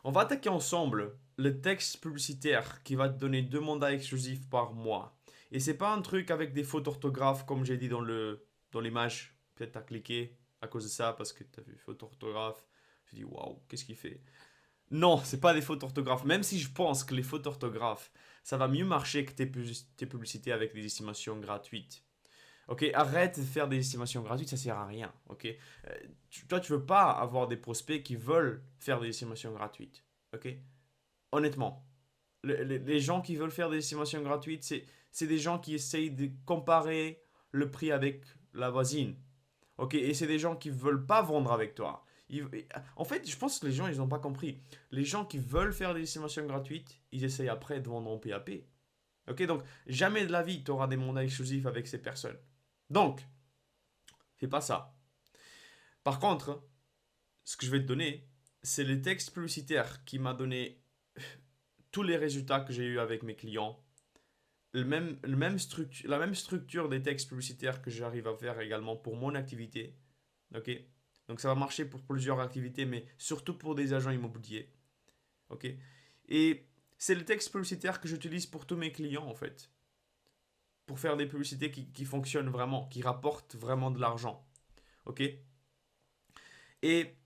On va attaquer ensemble le texte publicitaire qui va te donner 2 mandats exclusifs par mois. Et c'est pas un truc avec des fautes d'orthographe comme j'ai dit dans l'image. Peut-être t'as cliqué à cause de ça parce que t'as vu faute d'orthographe. Tu dis waouh, qu'est-ce qu'il fait? Non, c'est pas des fautes d'orthographe. Même si je pense que les fautes d'orthographe, ça va mieux marcher que tes publicités avec des estimations gratuites. Ok, arrête de faire des estimations gratuites, ça sert à rien. Ok, toi, tu veux pas avoir des prospects qui veulent faire des estimations gratuites. Ok, honnêtement, les gens qui veulent faire des estimations gratuites, c'est des gens qui essayent de comparer le prix avec la voisine. Ok, et c'est des gens qui veulent pas vendre avec toi. En fait, je pense que les gens, ils n'ont pas compris. Les gens qui veulent faire des estimations gratuites, ils essayent après de vendre en PAP. Ok, donc jamais de la vie, tu auras des mandats exclusifs avec ces personnes. Donc, fais pas ça. Par contre, ce que je vais te donner, c'est les textes publicitaires qui m'a donné tous les résultats que j'ai eu avec mes clients. La même structure des textes publicitaires que j'arrive à faire également pour mon activité. Ok. Donc ça va marcher pour plusieurs activités, mais surtout pour des agents immobiliers. Ok. Et c'est le texte publicitaire que j'utilise pour tous mes clients en fait. Pour faire des publicités qui fonctionnent vraiment, qui rapportent vraiment de l'argent. Ok. Et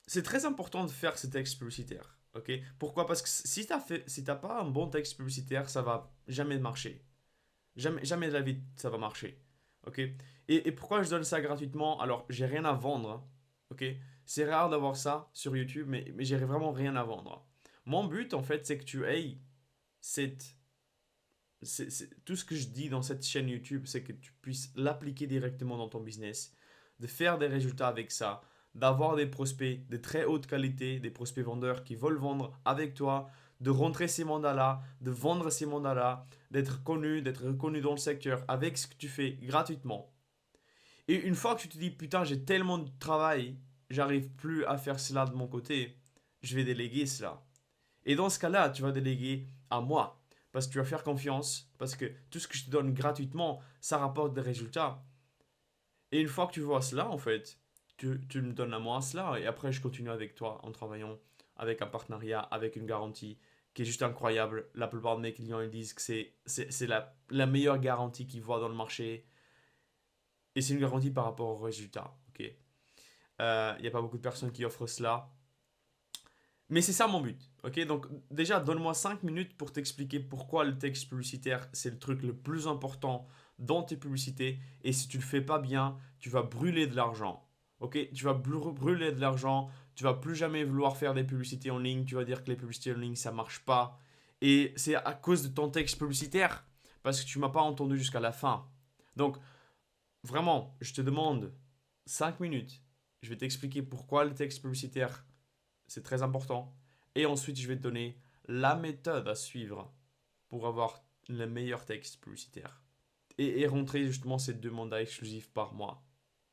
c'est très important de faire ces textes publicitaires. Ok. Pourquoi? Parce que si t'as pas un bon texte publicitaire, ça va jamais marcher. Jamais, jamais de la vie ça va marcher. Ok. Et pourquoi je donne ça gratuitement? Alors, j'ai rien à vendre. Hein. Ok. C'est rare d'avoir ça sur YouTube, mais j'ai vraiment rien à vendre. Mon but, en fait, c'est que tu aies cette. Tout ce que je dis dans cette chaîne YouTube, c'est que tu puisses l'appliquer directement dans ton business, de faire des résultats avec ça, d'avoir des prospects de très haute qualité, des prospects vendeurs qui veulent vendre avec toi, de rentrer ces mandats-là, de vendre ces mandats-là, d'être reconnu dans le secteur avec ce que tu fais gratuitement. Et une fois que tu te dis, putain, j'ai tellement de travail, j'arrive plus à faire cela de mon côté, je vais déléguer cela. Et dans ce cas-là, tu vas déléguer à moi. Parce que tu vas faire confiance, parce que tout ce que je te donne gratuitement, ça rapporte des résultats. Et une fois que tu vois cela, en fait, tu me donnes à moi cela, et après je continue avec toi en travaillant avec un partenariat, avec une garantie qui est juste incroyable. La plupart de mes clients ils disent que c'est la meilleure garantie qu'ils voient dans le marché, et c'est une garantie par rapport aux résultats. Ok. Il n'y a pas beaucoup de personnes qui offrent cela. Mais c'est ça mon but. Ok, donc déjà, donne-moi 5 minutes pour t'expliquer pourquoi le texte publicitaire, c'est le truc le plus important dans tes publicités. Et si tu le fais pas bien, tu vas brûler de l'argent. Ok, tu vas brûler de l'argent. Tu vas plus jamais vouloir faire des publicités en ligne. Tu vas dire que les publicités en ligne, ça marche pas. Et c'est à cause de ton texte publicitaire. Parce que tu m'as pas entendu jusqu'à la fin. Donc, vraiment, je te demande 5 minutes. Je vais t'expliquer pourquoi le texte publicitaire c'est très important. Et ensuite, je vais te donner la méthode à suivre pour avoir le meilleur texte publicitaire. Et rentrer justement ces 2 mandats exclusifs par mois,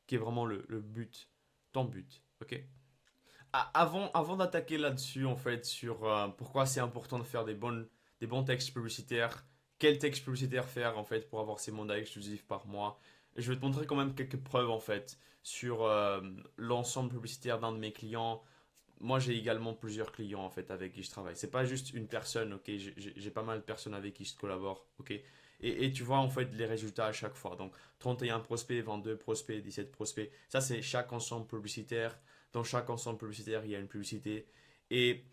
qui est vraiment le but, ton but. Ok. Avant d'attaquer là-dessus, en fait, sur pourquoi c'est important de faire des bons textes publicitaires, quel texte publicitaire faire, en fait, pour avoir ces mandats exclusifs par mois, je vais te montrer quand même quelques preuves, en fait, sur l'ensemble publicitaire d'un de mes clients. Moi, j'ai également plusieurs clients en fait avec qui je travaille. C'est pas juste une personne, ok. J'ai pas mal de personnes avec qui je collabore, ok. Et tu vois en fait les résultats à chaque fois. Donc 31 prospects, 22 prospects, 17 prospects. Ça, c'est chaque ensemble publicitaire. Dans chaque ensemble publicitaire, il y a une publicité. Et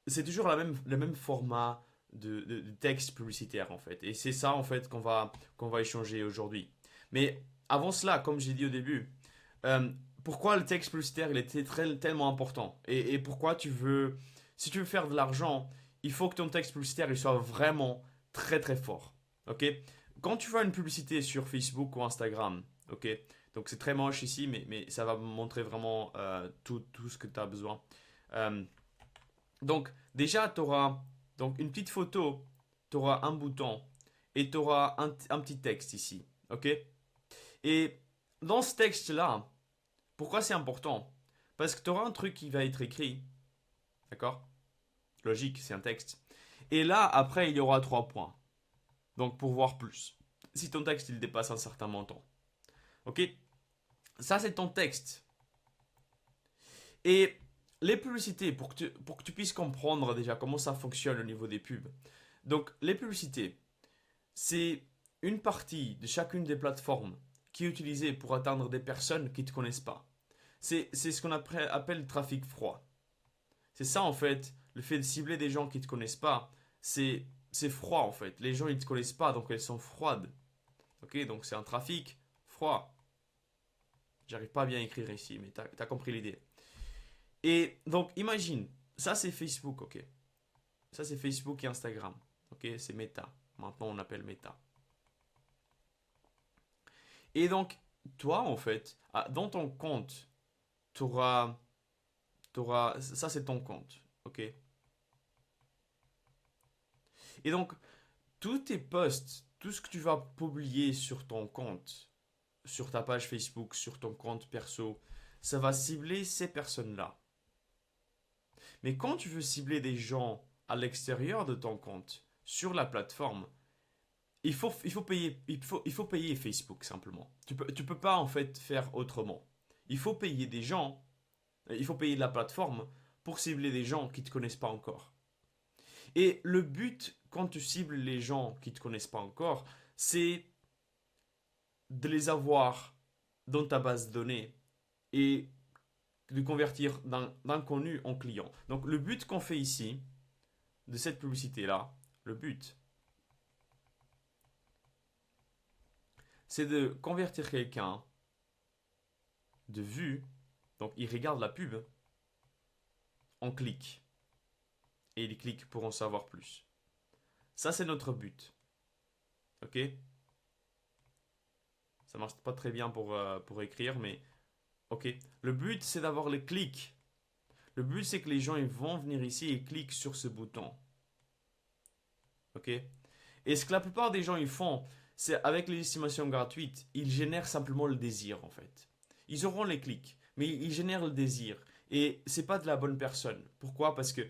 c'est toujours le même format de texte publicitaire en fait. Et c'est ça en fait qu'on va échanger aujourd'hui. Mais avant cela, comme j'ai dit au début, euh, pourquoi le texte publicitaire il était tellement important et pourquoi si tu veux faire de l'argent, il faut que ton texte publicitaire il soit vraiment très très fort. Ok. Quand tu fais une publicité sur Facebook ou Instagram, ok. Donc c'est très moche ici, mais ça va montrer vraiment tout ce que tu as besoin. Euh, donc, déjà, tu auras donc une petite photo, tu auras un bouton et tu auras un petit texte ici. OK? Et dans ce texte-là, pourquoi c'est important? Parce que tu auras un truc qui va être écrit. D'accord? Logique, c'est un texte. Et là, après, il y aura 3 points. Donc, pour voir plus. Si ton texte il dépasse un certain montant. OK? Ça, c'est ton texte. Et les publicités, pour que tu puisses comprendre déjà comment ça fonctionne au niveau des pubs. Donc, les publicités, c'est une partie de chacune des plateformes qui est utilisée pour atteindre des personnes qui ne te connaissent pas. C'est ce qu'on appelle le trafic froid. C'est ça en fait, le fait de cibler des gens qui ne te connaissent pas, c'est froid en fait. Les gens ils ne te connaissent pas donc elles sont froides. Ok, donc c'est un trafic froid. J'arrive pas à bien écrire ici, mais t'as compris l'idée. Et donc imagine, ça c'est Facebook, ok. Ça c'est Facebook et Instagram. Ok, c'est Meta. Maintenant on appelle Meta. Et donc, toi en fait, dans ton compte, ça c'est ton compte. Ok. Et donc, tous tes posts, tout ce que tu vas publier sur ton compte, sur ta page Facebook, sur ton compte perso, ça va cibler ces personnes-là. Mais quand tu veux cibler des gens à l'extérieur de ton compte, sur la plateforme, il faut payer Facebook simplement. Tu peux pas en fait faire autrement. Il faut payer des gens, il faut payer la plateforme pour cibler des gens qui ne te connaissent pas encore. Et le but, quand tu cibles les gens qui ne te connaissent pas encore, c'est de les avoir dans ta base de données et de convertir d'inconnus en clients. Donc le but qu'on fait ici, de cette publicité-là, le but, c'est de convertir quelqu'un de vue, donc il regarde la pub, en clic. Et il clique pour en savoir plus. Ça, c'est notre but. Ok? Ça marche pas très bien pour écrire, mais ok. Le but, c'est d'avoir les clics. Le but, c'est que les gens ils vont venir ici et cliquent sur ce bouton. Ok? Et ce que la plupart des gens ils font, c'est avec les estimations gratuites, ils génèrent simplement le désir en fait. Ils auront les clics, mais ils génèrent le désir. Et c'est pas de la bonne personne. Pourquoi? Parce que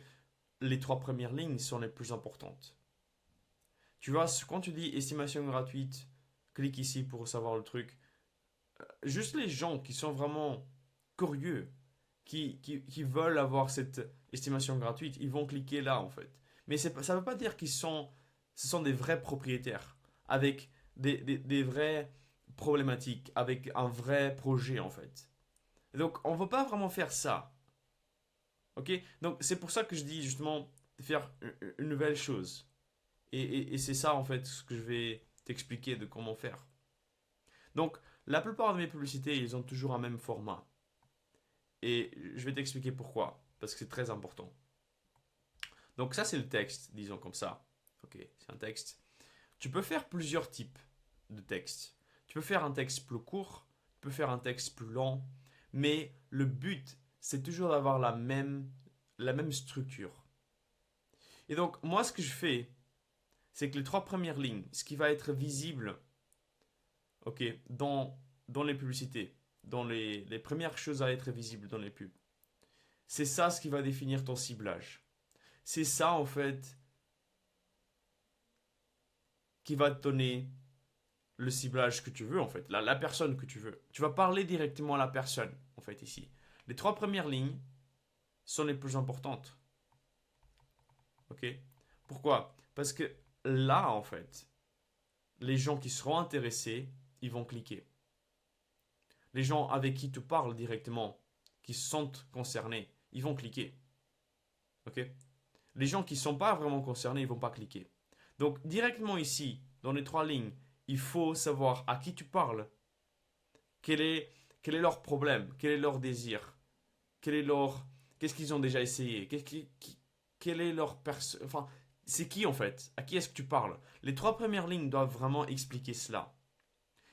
les trois premières lignes sont les plus importantes. Tu vois, quand tu dis estimation gratuite, clique ici pour savoir le truc. Juste les gens qui sont vraiment curieux, qui veulent avoir cette estimation gratuite, ils vont cliquer là en fait. Mais ça ne veut pas dire ce sont des vrais propriétaires, avec des vraies problématiques, avec un vrai projet en fait. Donc on ne veut pas vraiment faire ça. Ok? Donc c'est pour ça que je dis justement de faire une nouvelle chose. Et c'est ça en fait ce que je vais t'expliquer de comment faire. Donc la plupart de mes publicités, ils ont toujours un même format. Et je vais t'expliquer pourquoi. Parce que c'est très important. Donc ça c'est le texte, disons comme ça. Ok, c'est un texte. Tu peux faire plusieurs types de textes. Tu peux faire un texte plus court, tu peux faire un texte plus long, mais le but c'est toujours d'avoir la même structure. Et donc moi ce que je fais, c'est que les trois premières lignes, ce qui va être visible, ok, dans les publicités, dans les premières choses à être visibles dans les pubs, c'est ça ce qui va définir ton ciblage. C'est ça en fait qui va te donner le ciblage que tu veux en fait, la personne que tu veux. Tu vas parler directement à la personne en fait ici. Les trois premières lignes sont les plus importantes. Ok? Pourquoi? Parce que là en fait, les gens qui seront intéressés, ils vont cliquer. Les gens avec qui tu parles directement, qui se sentent concernés, ils vont cliquer. Ok? Les gens qui ne sont pas vraiment concernés, ils ne vont pas cliquer. Donc directement ici, dans les trois lignes, il faut savoir à qui tu parles, quel est, quel est leur problème, quel est leur désir, qu'est-ce qu'ils ont déjà essayé, quel est leur enfin, c'est qui en fait, à qui est-ce que tu parles. Les trois premières lignes doivent vraiment expliquer cela.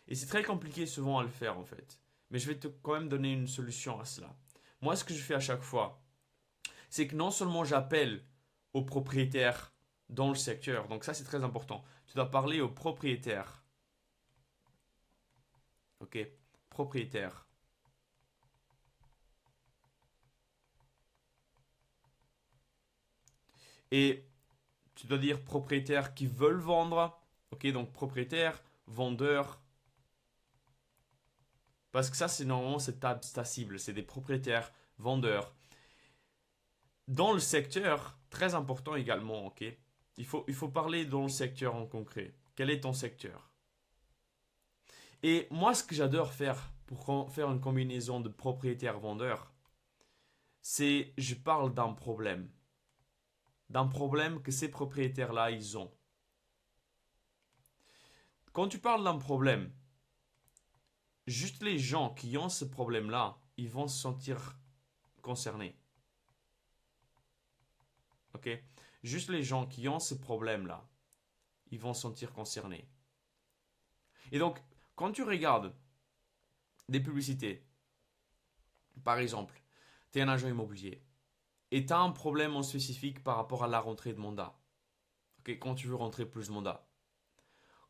Et c'est très compliqué souvent à le faire en fait. Mais je vais quand même donner une solution à cela. Moi, ce que je fais à chaque fois, c'est que non seulement j'appelle aux propriétaires dans le secteur, donc ça c'est très important. Tu dois parler aux propriétaires. Ok? Propriétaires. Et tu dois dire propriétaires qui veulent vendre. Ok? Donc propriétaires, vendeurs. Parce que ça, c'est normalement c'est ta cible. C'est des propriétaires, vendeurs. dans le secteur, très important également, ok? Il faut parler dans le secteur en concret. Quel est ton secteur? Et moi, ce que j'adore faire pour faire une combinaison de propriétaire-vendeur, c'est je parle d'un problème. D'un problème que ces propriétaires-là, ils ont. Quand tu parles d'un problème, juste les gens qui ont ce problème-là, ils vont se sentir concernés. Ok? Juste les gens qui ont ce problème-là, ils vont se sentir concernés. Et donc, quand tu regardes des publicités, par exemple, tu es un agent immobilier et tu as un problème en spécifique par rapport à la rentrée de mandat. Ok? Quand tu veux rentrer plus de mandat.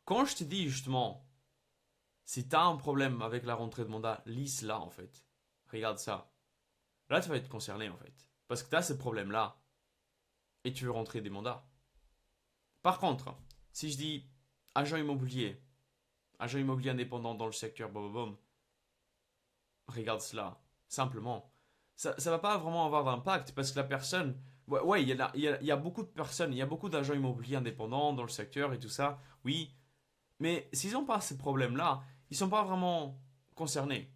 Quand je te dis justement, si tu as un problème avec la rentrée de mandat, lis cela en fait. Regarde ça. Là, tu vas être concerné en fait. Parce que tu as ce problème-là et tu veux rentrer des mandats. Par contre, si je dis agent immobilier indépendant dans le secteur, bom, bom, bom, regarde cela. Simplement. Ça ne va pas vraiment avoir d'impact parce que la personne. Ouais, ouais, il y a beaucoup de personnes, il y a beaucoup d'agents immobiliers indépendants dans le secteur et tout ça, oui. Mais s'ils n'ont pas ces problèmes-là, ils ne sont pas vraiment concernés.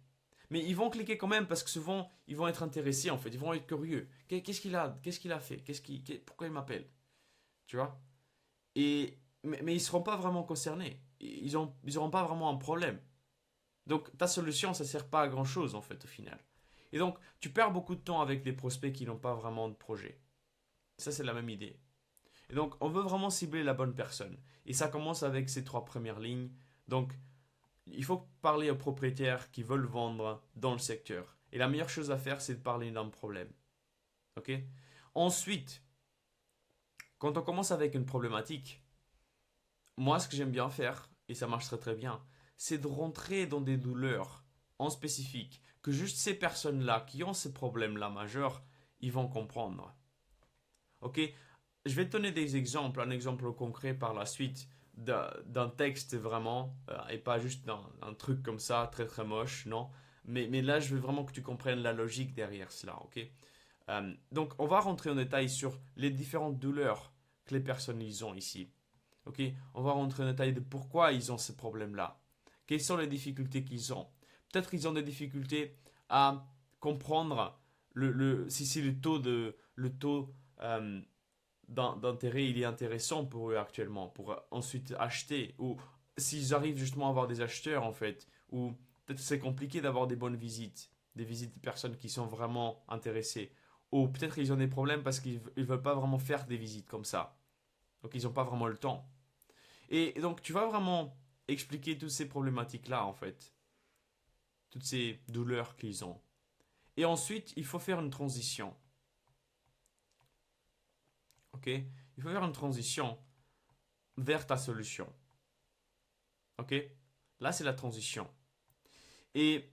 Mais ils vont cliquer quand même parce que souvent, ils vont être intéressés en fait, ils vont être curieux. Qu'est-ce qu'il a fait pourquoi il m'appelle? Tu vois? Mais ils ne seront pas vraiment concernés. Ils auront pas vraiment un problème. Donc ta solution, ça ne sert pas à grand-chose en fait au final. Et donc tu perds beaucoup de temps avec des prospects qui n'ont pas vraiment de projet. Ça c'est la même idée. Et donc on veut vraiment cibler la bonne personne. Et ça commence avec ces trois premières lignes. Donc il faut parler aux propriétaires qui veulent vendre dans le secteur. Et la meilleure chose à faire, c'est de parler d'un problème. Ok? Ensuite, quand on commence avec une problématique, moi ce que j'aime bien faire, et ça marche très très bien, c'est de rentrer dans des douleurs en spécifique que juste ces personnes-là qui ont ces problèmes-là majeurs, ils vont comprendre. Ok? Je vais te donner des exemples, un exemple concret par la suite d'un texte vraiment, et pas juste un truc comme ça, très très moche, non. Mais là, je veux vraiment que tu comprennes la logique derrière cela, ok? Donc, on va rentrer en détail sur les différentes douleurs que les personnes ils ont ici. Ok? On va rentrer en détail de pourquoi ils ont ces problèmes-là. Quelles sont les difficultés qu'ils ont? Peut-être qu'ils ont des difficultés à comprendre si le taux d'intérêt il est intéressant pour eux actuellement, pour ensuite acheter, ou s'ils arrivent justement à avoir des acheteurs en fait, ou peut-être c'est compliqué d'avoir des visites de personnes qui sont vraiment intéressées, ou peut-être ils ont des problèmes parce qu'ils ne veulent pas vraiment faire des visites comme ça, donc ils n'ont pas vraiment le temps. Et donc tu vas vraiment expliquer toutes ces problématiques-là en fait, toutes ces douleurs qu'ils ont. Et ensuite, il faut faire une transition. Ok? Il faut faire une transition vers ta solution. Ok? Là, c'est la transition. Et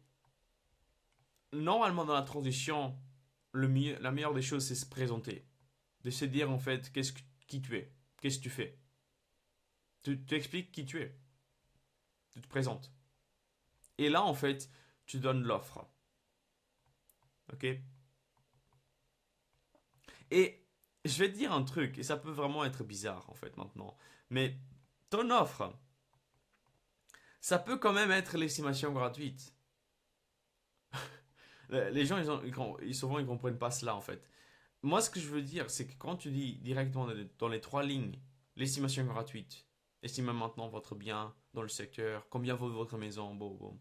normalement, dans la transition, la meilleure des choses, c'est se présenter. De se dire, en fait, qui tu es. Qu'est-ce que tu fais. Tu expliques qui tu es. Tu te présentes. Et là, en fait, tu donnes l'offre. Ok? Et je vais te dire un truc, et ça peut vraiment être bizarre, en fait, maintenant. Mais ton offre, ça peut quand même être l'estimation gratuite. Les gens, souvent, ils comprennent pas cela, en fait. Moi, ce que je veux dire, c'est que quand tu dis directement dans les trois lignes, l'estimation gratuite, estimez maintenant votre bien dans le secteur, combien vaut votre maison, bon, bon.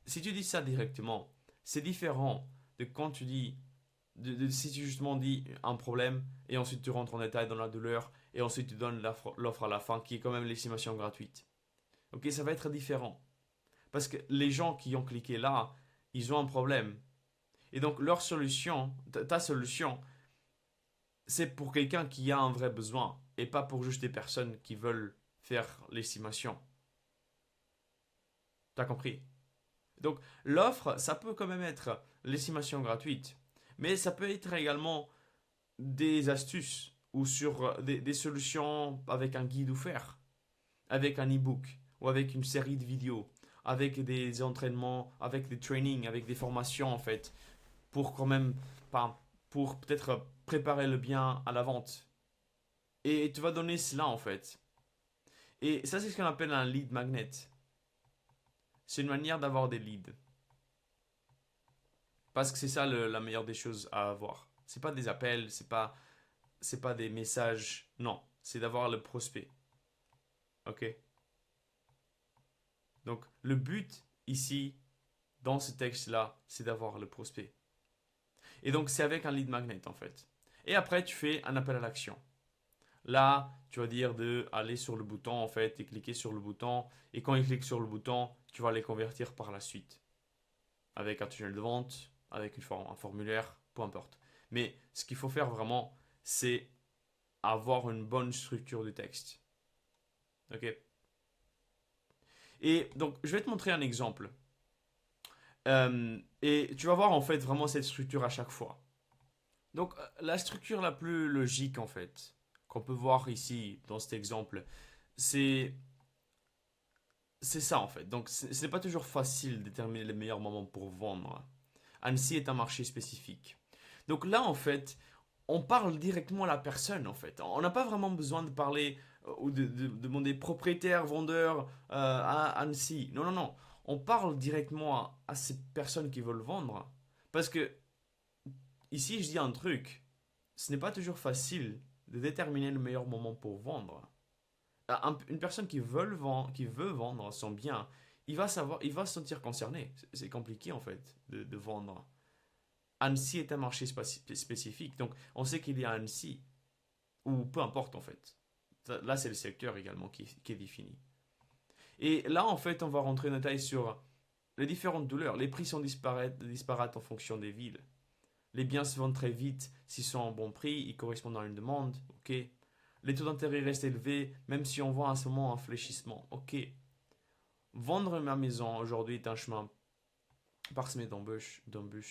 Si tu dis ça directement, c'est différent de quand tu dis, si tu justement dis un problème, et ensuite tu rentres en détail dans la douleur, et ensuite tu donnes l'offre à la fin, qui est quand même l'estimation gratuite. Ok, ça va être différent. Parce que les gens qui ont cliqué là, ils ont un problème. Et donc leur solution, ta solution, c'est pour quelqu'un qui a un vrai besoin et pas pour juste des personnes qui veulent faire l'estimation. T'as compris? Donc l'offre, ça peut quand même être l'estimation gratuite, mais ça peut être également des astuces ou sur des solutions avec un guide offert, avec un e-book ou avec une série de vidéos, avec des entraînements, avec des trainings, avec des formations en fait, pour quand même, pas, pour peut-être préparer le bien à la vente. Et tu vas donner cela en fait. Et ça, c'est ce qu'on appelle un lead magnet. C'est une manière d'avoir des leads. Parce que c'est ça la meilleure des choses à avoir. C'est pas des appels, c'est pas des messages. Non, c'est d'avoir le prospect. Ok? Donc, le but ici, dans ce texte-là, c'est d'avoir le prospect. Et donc, c'est avec un lead magnet en fait. Et après, tu fais un appel à l'action. Là, tu vas dire de aller sur le bouton en fait et cliquer sur le bouton. Et quand ils cliquent sur le bouton, tu vas les convertir par la suite. Avec un tunnel de vente, avec un formulaire, peu importe. Mais ce qu'il faut faire vraiment, c'est avoir une bonne structure de texte. Ok? Et donc, je vais te montrer un exemple. Et tu vas voir en fait vraiment cette structure à chaque fois. Donc, la structure la plus logique en fait, qu'on peut voir ici dans cet exemple, c'est c'est ça en fait. Donc, ce n'est pas toujours facile de déterminer les meilleurs moments pour vendre. Annecy est un marché spécifique. Donc là, en fait, on parle directement à la personne, en fait. On n'a pas vraiment besoin de parler ou de demander propriétaire, vendeur à Annecy. Non, non, non. On parle directement à ces personnes qui veulent vendre. Parce que ici, je dis un truc. Ce n'est pas toujours facile de déterminer le meilleur moment pour vendre. Une personne qui veut vendre son bien, il va se sentir concerné. C'est compliqué, en fait, de vendre. Annecy est un marché spécifique. Donc, on sait qu'il y a Annecy, ou peu importe en fait. Là, c'est le secteur également qui est défini. Et là, en fait, on va rentrer en détail sur les différentes douleurs. Les prix sont disparates en fonction des villes. Les biens se vendent très vite s'ils sont en bon prix, ils correspondent à une demande. Ok. Les taux d'intérêt restent élevés, même si on voit à ce moment un fléchissement. Ok. Vendre ma maison aujourd'hui est un chemin parsemé d'embûches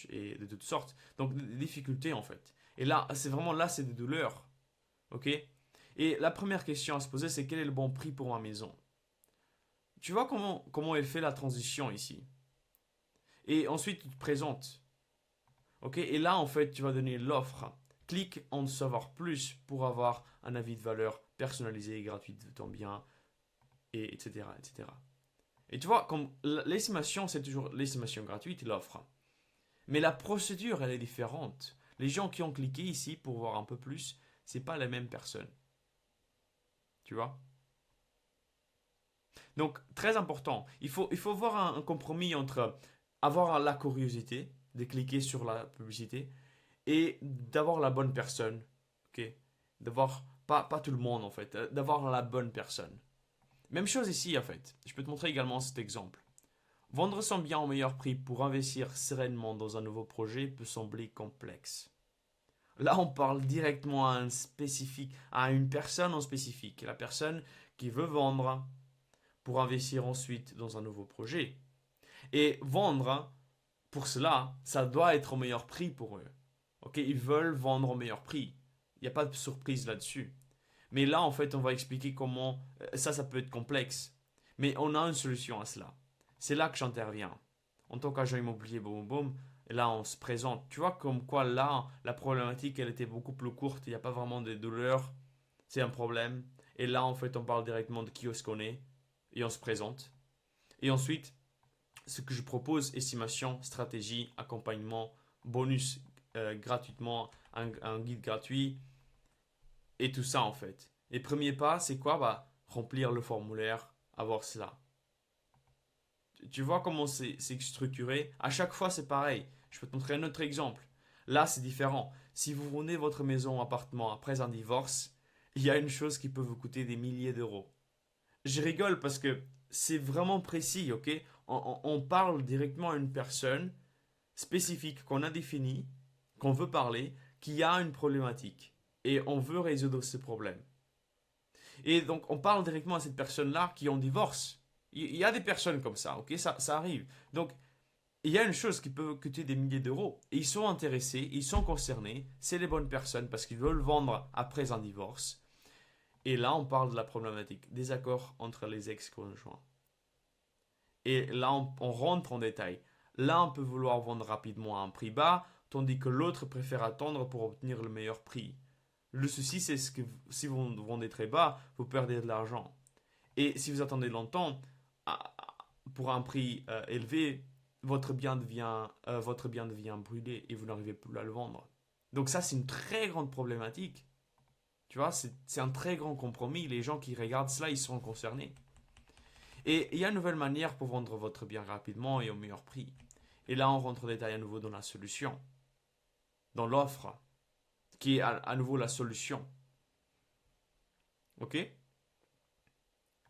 et de toutes sortes. Donc des difficultés en fait. Et là, c'est des douleurs. Ok? Et la première question à se poser, c'est quel est le bon prix pour ma maison? Tu vois comment elle fait la transition ici. Et ensuite, tu te présentes. Ok? Et là, en fait, tu vas donner l'offre. Clique en savoir plus pour avoir un avis de valeur personnalisé et gratuit de ton bien, et etc., etc. Et tu vois, comme l'estimation, c'est toujours l'estimation gratuite, l'offre. Mais la procédure, elle est différente. Les gens qui ont cliqué ici pour voir un peu plus, c'est pas la même personne. Tu vois? Donc, très important. Il faut voir un compromis entre avoir la curiosité de cliquer sur la publicité et d'avoir la bonne personne. Ok? D'avoir, pas tout le monde en fait, d'avoir la bonne personne. Même chose ici en fait. Je peux te montrer également cet exemple. Vendre son bien au meilleur prix pour investir sereinement dans un nouveau projet peut sembler complexe. Là, on parle directement à un spécifique, à une personne en spécifique, la personne qui veut vendre pour investir ensuite dans un nouveau projet. Et vendre, pour cela, ça doit être au meilleur prix pour eux. Ok, ils veulent vendre au meilleur prix. Il n'y a pas de surprise là-dessus. Mais là, en fait, on va expliquer comment ça peut être complexe. Mais on a une solution à cela. C'est là que j'interviens. En tant qu'agent immobilier, boum, boum, et là, on se présente. Tu vois, comme quoi là, la problématique, elle était beaucoup plus courte. Il n'y a pas vraiment de douleur. C'est un problème. Et là, en fait, on parle directement de qui on est. Et on se présente. Et ensuite, ce que je propose, estimation, stratégie, accompagnement, bonus gratuitement, un guide gratuit, et tout ça en fait. Et premier pas, c'est quoi? Bah, remplir le formulaire, avoir cela. Tu vois comment c'est structuré? À chaque fois, c'est pareil. Je peux te montrer un autre exemple. Là, c'est différent. Si vous vendez votre maison ou appartement après un divorce, il y a une chose qui peut vous coûter des milliers d'euros. Je rigole parce que c'est vraiment précis, ok? On parle directement à une personne spécifique qu'on a définie, qu'on veut parler, qui a une problématique. Et on veut résoudre ce problème. Et donc, on parle directement à cette personne-là qui en divorce. Il y a des personnes comme ça, ok? Ça arrive. Donc, il y a une chose qui peut coûter des milliers d'euros. Et ils sont intéressés, ils sont concernés. C'est les bonnes personnes parce qu'ils veulent vendre après un divorce. Et là, on parle de la problématique des accords entre les ex-conjoints. Et là, on rentre en détail. Là, on peut vouloir vendre rapidement à un prix bas, tandis que l'autre préfère attendre pour obtenir le meilleur prix. Le souci, c'est que si vous vendez très bas, vous perdez de l'argent. Et si vous attendez longtemps, pour un prix élevé, votre bien devient brûlé et vous n'arrivez plus à le vendre. Donc ça, c'est une très grande problématique. Tu vois, c'est un très grand compromis. Les gens qui regardent cela, ils seront concernés. Et il y a une nouvelle manière pour vendre votre bien rapidement et au meilleur prix. Et là, on rentre en détail à nouveau dans la solution, dans l'offre, qui est à nouveau la solution. Ok?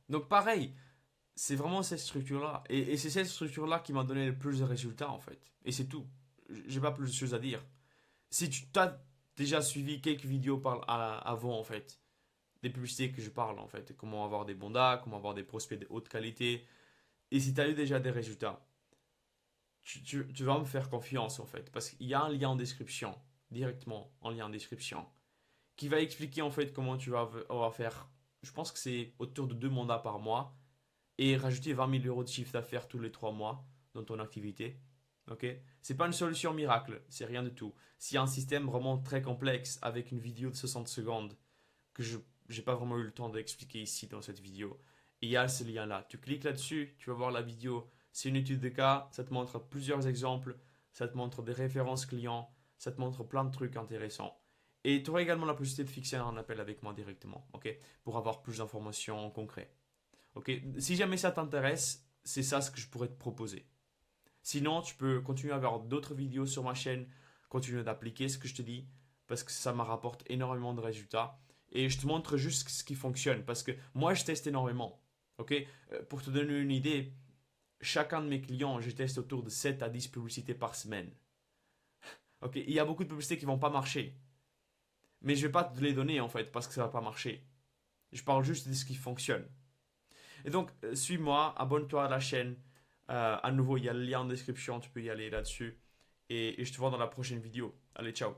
Donc pareil, c'est vraiment cette structure-là. Et c'est cette structure-là qui m'a donné le plus de résultats, en fait. Et c'est tout. J'ai pas plus de choses à dire. Si tu as déjà suivi quelques vidéos avant, en fait, des publicités que je parle, en fait, comment avoir des bons DA, comment avoir des prospects de haute qualité, et si tu as eu déjà des résultats, tu vas me faire confiance, en fait, parce qu'il y a un lien en description, directement en lien en description, qui va expliquer, en fait, comment on va faire, je pense que c'est autour de 2 mandats par mois, et rajouter 20 000 € de chiffre d'affaires tous les 3 mois dans ton activité. Ok? C'est pas une solution miracle, c'est rien du tout. S'il y a un système vraiment très complexe avec une vidéo de 60 secondes que je n'ai pas vraiment eu le temps d'expliquer ici dans cette vidéo, et il y a ce lien-là. Tu cliques là-dessus, tu vas voir la vidéo. C'est une étude de cas, ça te montre plusieurs exemples, ça te montre des références clients, ça te montre plein de trucs intéressants. Et tu auras également la possibilité de fixer un appel avec moi directement, ok? Pour avoir plus d'informations concrètes. Ok, si jamais ça t'intéresse, c'est ça ce que je pourrais te proposer. Sinon, tu peux continuer à voir d'autres vidéos sur ma chaîne, continuer d'appliquer ce que je te dis, parce que ça me rapporte énormément de résultats. Et je te montre juste ce qui fonctionne, parce que moi, je teste énormément. Ok, pour te donner une idée, chacun de mes clients, je teste autour de 7 à 10 publicités par semaine. Ok, il y a beaucoup de publicités qui vont pas marcher. Mais je vais pas te les donner en fait, parce que ça va pas marcher. Je parle juste de ce qui fonctionne. Et donc, suis-moi, abonne-toi à la chaîne. À nouveau, il y a le lien en description, tu peux y aller là-dessus. Et je te vois dans la prochaine vidéo. Allez, ciao.